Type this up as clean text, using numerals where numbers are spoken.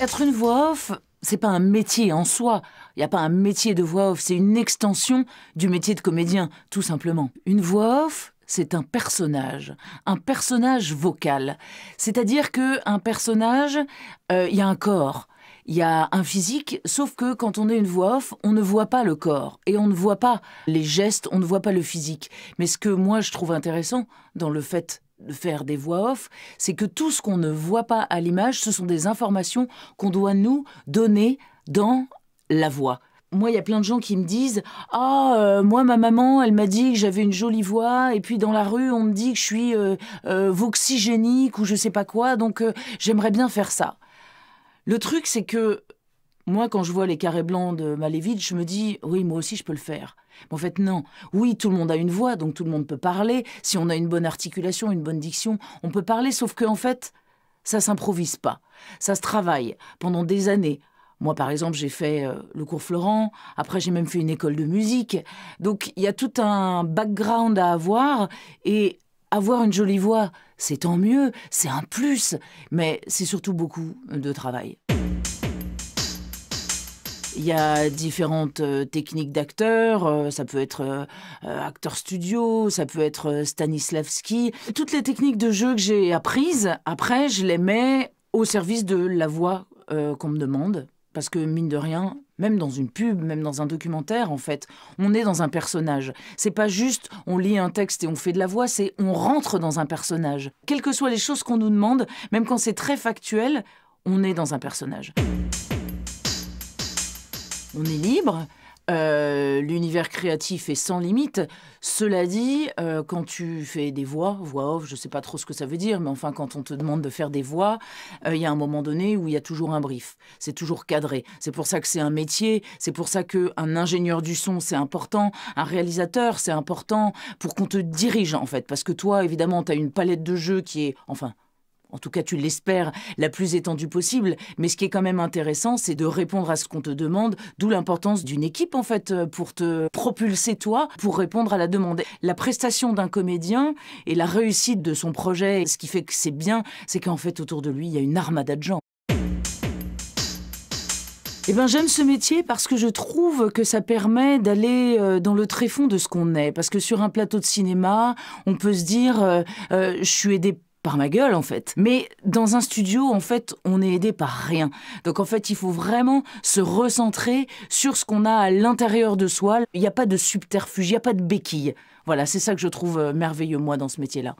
Être une voix off, c'est pas un métier en soi. Il n'y a pas un métier de voix off, c'est une extension du métier de comédien, tout simplement. Une voix off, c'est un personnage vocal. C'est-à-dire qu'un personnage, il y a un corps, il y a un physique, sauf que quand on est une voix off, on ne voit pas le corps et on ne voit pas les gestes, on ne voit pas le physique. Mais ce que moi je trouve intéressant dans le fait de faire des voix off, c'est que tout ce qu'on ne voit pas à l'image, ce sont des informations qu'on doit nous donner dans la voix. Moi, il y a plein de gens qui me disent « Ah, moi, ma maman, elle m'a dit que j'avais une jolie voix, et puis dans la rue, on me dit que je suis voxygénique ou je sais pas quoi, donc j'aimerais bien faire ça. » Le truc, c'est que moi, quand je vois les carrés blancs de Malevich, je me dis « Oui, moi aussi, je peux le faire. » Mais en fait, non. Oui, tout le monde a une voix, donc tout le monde peut parler. Si on a une bonne articulation, une bonne diction, on peut parler, sauf qu'en fait, ça s'improvise pas. Ça se travaille pendant des années. Moi, par exemple, j'ai fait le cours Florent. Après, j'ai même fait une école de musique. Donc, il y a tout un background à avoir. Et avoir une jolie voix, c'est tant mieux, c'est un plus. Mais c'est surtout beaucoup de travail. Il y a différentes techniques d'acteurs, ça peut être acteur studio, ça peut être Stanislavski. Toutes les techniques de jeu que j'ai apprises, après, je les mets au service de la voix qu'on me demande. Parce que, mine de rien, même dans une pub, même dans un documentaire, en fait, on est dans un personnage. C'est pas juste on lit un texte et on fait de la voix, c'est on rentre dans un personnage. Quelles que soient les choses qu'on nous demande, même quand c'est très factuel, on est dans un personnage. On est libre, l'univers créatif est sans limite. Cela dit, quand tu fais des voix off, je ne sais pas trop ce que ça veut dire, mais enfin, quand on te demande de faire des voix, il y a un moment donné où il y a toujours un brief. C'est toujours cadré. C'est pour ça que c'est un métier, c'est pour ça qu'un ingénieur du son, c'est important, un réalisateur, c'est important, pour qu'on te dirige, en fait. Parce que toi, évidemment, tu as une palette de jeux qui est, enfin... En tout cas, tu l'espères, la plus étendue possible. Mais ce qui est quand même intéressant, c'est de répondre à ce qu'on te demande, d'où l'importance d'une équipe, en fait, pour te propulser, toi, pour répondre à la demande. La prestation d'un comédien et la réussite de son projet, ce qui fait que c'est bien, c'est qu'en fait, autour de lui, il y a une armada de gens. Eh ben, j'aime ce métier parce que je trouve que ça permet d'aller dans le tréfonds de ce qu'on est. Parce que sur un plateau de cinéma, on peut se dire je suis aidé par ma gueule, en fait. Mais dans un studio, en fait, on est aidé par rien. Donc, en fait, il faut vraiment se recentrer sur ce qu'on a à l'intérieur de soi. Il n'y a pas de subterfuge, il n'y a pas de béquille. Voilà, c'est ça que je trouve merveilleux, moi, dans ce métier-là.